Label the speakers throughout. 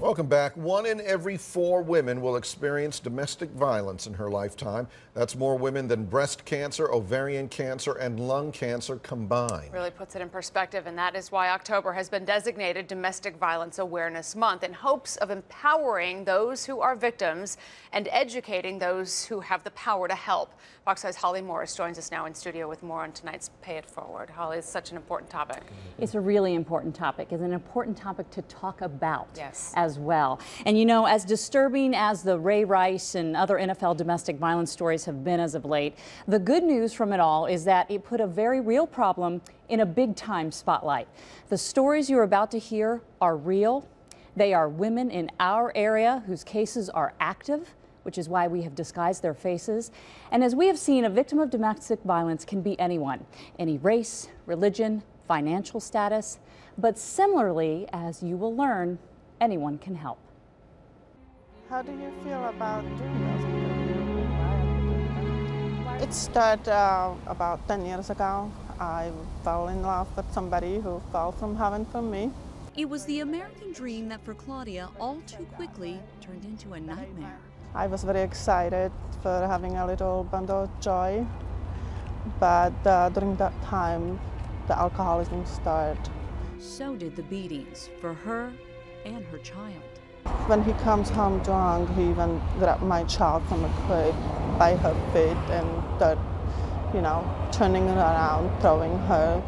Speaker 1: Welcome back. 1 in every 4 women will experience domestic violence in her lifetime. That's more women than breast cancer, ovarian cancer, and lung cancer combined.
Speaker 2: Really puts it in perspective, and that is why October has been designated Domestic Violence Awareness Month in hopes of empowering those who are victims and educating those who have the power to help. Fox Eye's Holly Morris joins us now in studio with more on tonight's Pay It Forward. Holly, it's such an important topic.
Speaker 3: It's a really important topic. It's an important topic to talk about.
Speaker 2: Yes.
Speaker 3: As well. And you know, as disturbing as the Ray Rice and other NFL domestic violence stories have been as of late, the good news from it all is that it put a very real problem in a big time spotlight. The stories you're about to hear are real. They are women in our area whose cases are active, which is why we have disguised their faces. And as we have seen, a victim of domestic violence can be anyone, any race, religion, financial status. But similarly, as you will learn, anyone can help.
Speaker 4: How do you feel about doing this? It started about 10 years ago. I fell in love with somebody who fell from heaven for me.
Speaker 5: It was the American dream that for Claudia all too quickly turned into a nightmare.
Speaker 4: I was very excited for having a little bundle of joy, but during that time, the alcoholism started.
Speaker 5: So did the beatings for her and her child.
Speaker 4: When he comes home drunk, he even grabbed my child from a crib by her feet and started, turning around, throwing her.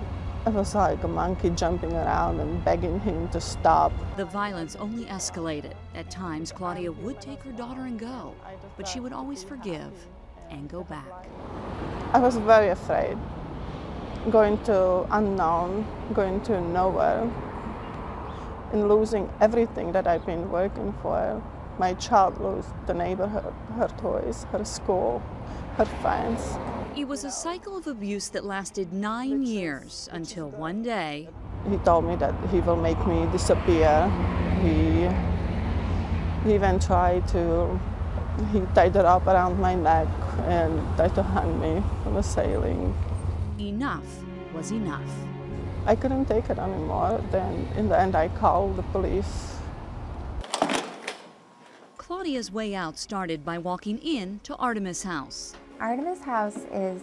Speaker 4: It was like a monkey jumping around and begging him to stop.
Speaker 5: The violence only escalated. At times, Claudia would take her daughter and go, but she would always forgive and go back.
Speaker 4: I was very afraid, going to unknown, going to nowhere, and losing everything that I've been working for. My child lost the neighborhood, her toys, her school, her friends.
Speaker 5: It was a cycle of abuse that lasted 9 years until one day.
Speaker 4: He told me that he will make me disappear. He even tried to, he tied it up around my neck and tried to hang me from the ceiling.
Speaker 5: Enough was enough.
Speaker 4: I couldn't take it anymore. Then in the end I called the police.
Speaker 5: Claudia's way out started by walking in to Artemis House.
Speaker 6: Artemis House is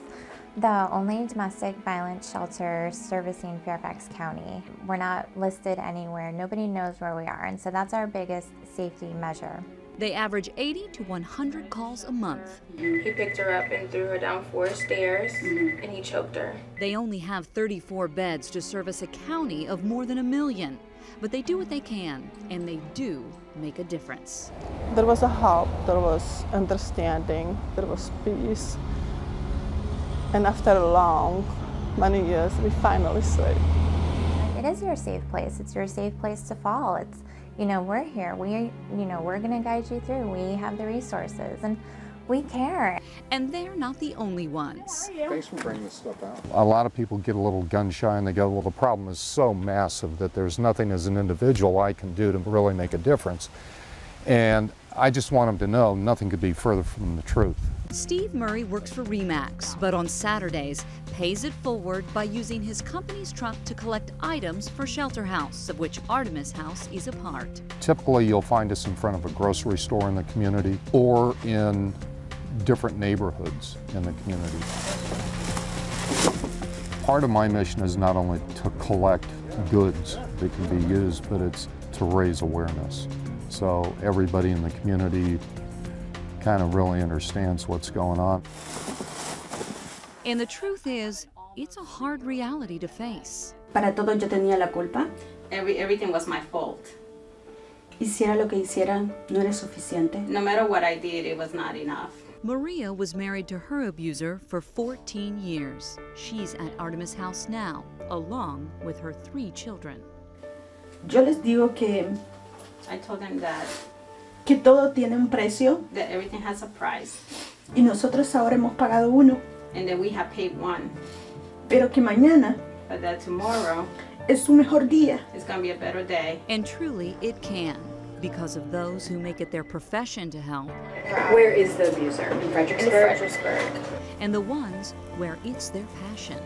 Speaker 6: the only domestic violence shelter servicing Fairfax County. We're not listed anywhere. Nobody knows where we are, and so that's our biggest safety measure.
Speaker 5: They average 80 to 100 calls a month.
Speaker 7: He picked her up and threw her down 4 stairs, and he choked her.
Speaker 5: They only have 34 beds to service a county of more than 1 million. But they do what they can, and they do make a difference.
Speaker 4: There was a help, there was understanding, there was peace. And after many years, we finally sleep.
Speaker 6: It is your safe place. It's your safe place to fall. It's, we're here. We're going to guide you through. We have the resources, and we care.
Speaker 5: And they're not the only ones.
Speaker 8: Thanks for bringing this stuff out.
Speaker 9: A lot of people get a little gun shy and they go, well, the problem is so massive that there's nothing as an individual I can do to really make a difference. And I just want them to know nothing could be further from the truth.
Speaker 5: Steve Murray works for RE/MAX, but on Saturdays pays it forward by using his company's truck to collect items for Shelter House, of which Artemis House is a part.
Speaker 9: Typically, you'll find us in front of a grocery store in the community or in different neighborhoods in the community. Part of my mission is not only to collect goods that can be used, but it's to raise awareness. So everybody in the community kind of really understands what's going on.
Speaker 5: And the truth is, it's a hard reality to face.
Speaker 10: Para todo yo tenía la culpa.
Speaker 7: Everything was my fault.
Speaker 10: Hiciera lo que hiciera, no era suficiente.
Speaker 7: No matter what I did, it was not enough.
Speaker 5: Maria was married to her abuser for 14 years. She's at Artemis House now, along with her 3 children.
Speaker 10: Yo les digo que
Speaker 7: I told them that
Speaker 10: todo tiene un precio.
Speaker 7: That everything has a price.
Speaker 10: Y nosotros ahora hemos pagado uno.
Speaker 7: And that we have paid one.
Speaker 10: Pero que mañana
Speaker 7: but that tomorrow
Speaker 10: es un mejor día.
Speaker 7: It's going to be a better day.
Speaker 5: And truly it can, because of those who make it their profession to help.
Speaker 7: Where is the abuser? In Fredericksburg? In Fredericksburg.
Speaker 5: And the ones where it's their passion.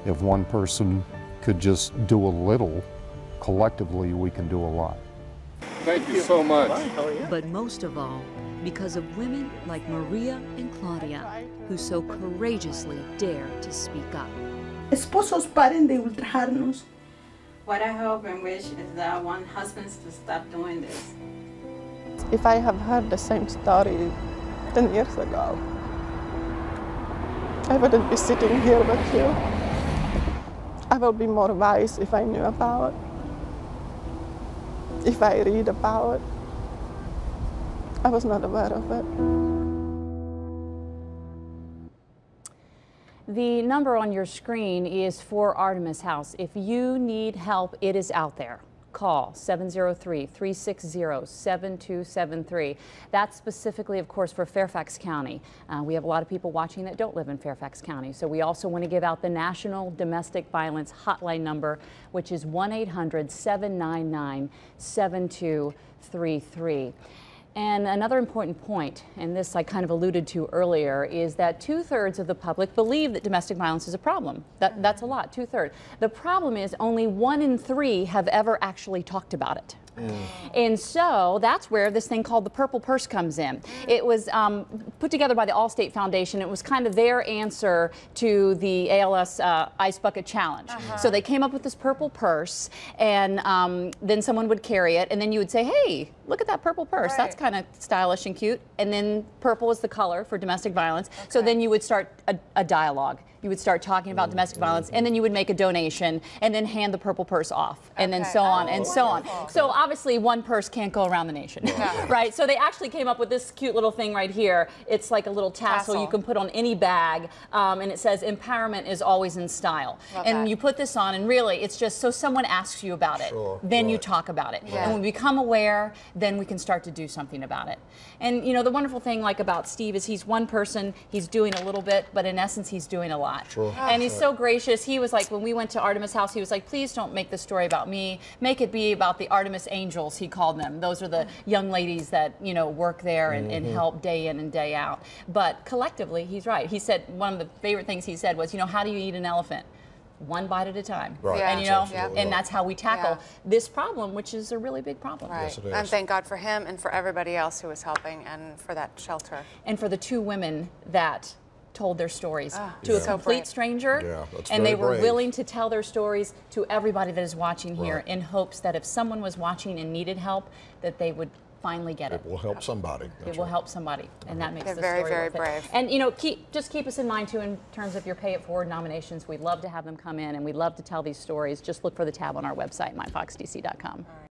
Speaker 9: If one person could just do a little, collectively we can do a lot. Thank you so much.
Speaker 1: Bye. How are you?
Speaker 5: But most of all, because of women like Maria and Claudia, who so courageously dare to speak up.
Speaker 10: Esposos, paren de ultrajarnos.
Speaker 8: What I hope and wish is that I want husbands to stop doing this.
Speaker 4: If I have heard the same story 10 years ago, I wouldn't be sitting here with you. I will be more wise if I knew about it, if I read about it. I was not aware of it.
Speaker 3: The number on your screen is for Artemis House. If you need help, it is out there. Call 703-360-7273. That's specifically, of course, for Fairfax County. We have a lot of people watching that don't live in Fairfax County. So we also want to give out the National Domestic Violence Hotline number, which is 1-800-799-7233. And another important point, and this I kind of alluded to earlier, is that 2/3 of the public believe that domestic violence is a problem. That's a lot, 2/3. The problem is only 1 in 3 have ever actually talked about it. And so that's where this thing called the Purple Purse comes in. It was put together by the Allstate Foundation. It was kind of their answer to the ALS Ice Bucket Challenge. So they came up with this purple purse, and then someone would carry it, and then you would say, hey, look at that purple purse. That's kind of stylish and cute. And then purple is the color for domestic violence. So then you would start a dialogue. You would start talking about domestic violence, and then you would make a donation, and then hand the purple purse off, and then so on and so on. So obviously one purse can't go around the nation, right? So they actually came up with this cute little thing right here. It's like a little tassel you can put on any bag, and it says empowerment is always in style. And you put this on, and really it's just so someone asks you about it, then you talk about it. And when we become aware, then we can start to do something about it. And you know, the wonderful thing like about Steve is he's one person, he's doing a little bit, but in essence he's doing a lot. And he's so gracious. He was like, when we went to Artemis House, he was like, please don't make the story about me. Make it be about the Artemis Angels, he called them. Those are the young ladies that, you know, work there and help day in and day out. But collectively, he's right. He said, one of the favorite things he said was, you know, how do you eat an elephant? One bite at a time. And you know, and that's how we tackle this problem, which is a really big problem.
Speaker 2: Yes, it is. And thank God for him and for everybody else who was helping and for that shelter. And for the 2 women that told their stories to a complete stranger, and they were willing to tell their stories to everybody that is watching here in hopes that if someone was watching and needed help, that they would finally get it.
Speaker 1: It will help somebody.
Speaker 2: It will help somebody, and that makes the
Speaker 3: very,
Speaker 2: story
Speaker 3: very
Speaker 2: worth
Speaker 3: brave.
Speaker 2: it. And you know, just keep us in mind too in terms of your Pay It Forward nominations. We'd love to have them come in, and we'd love to tell these stories. Just look for the tab on our website, myfoxdc.com.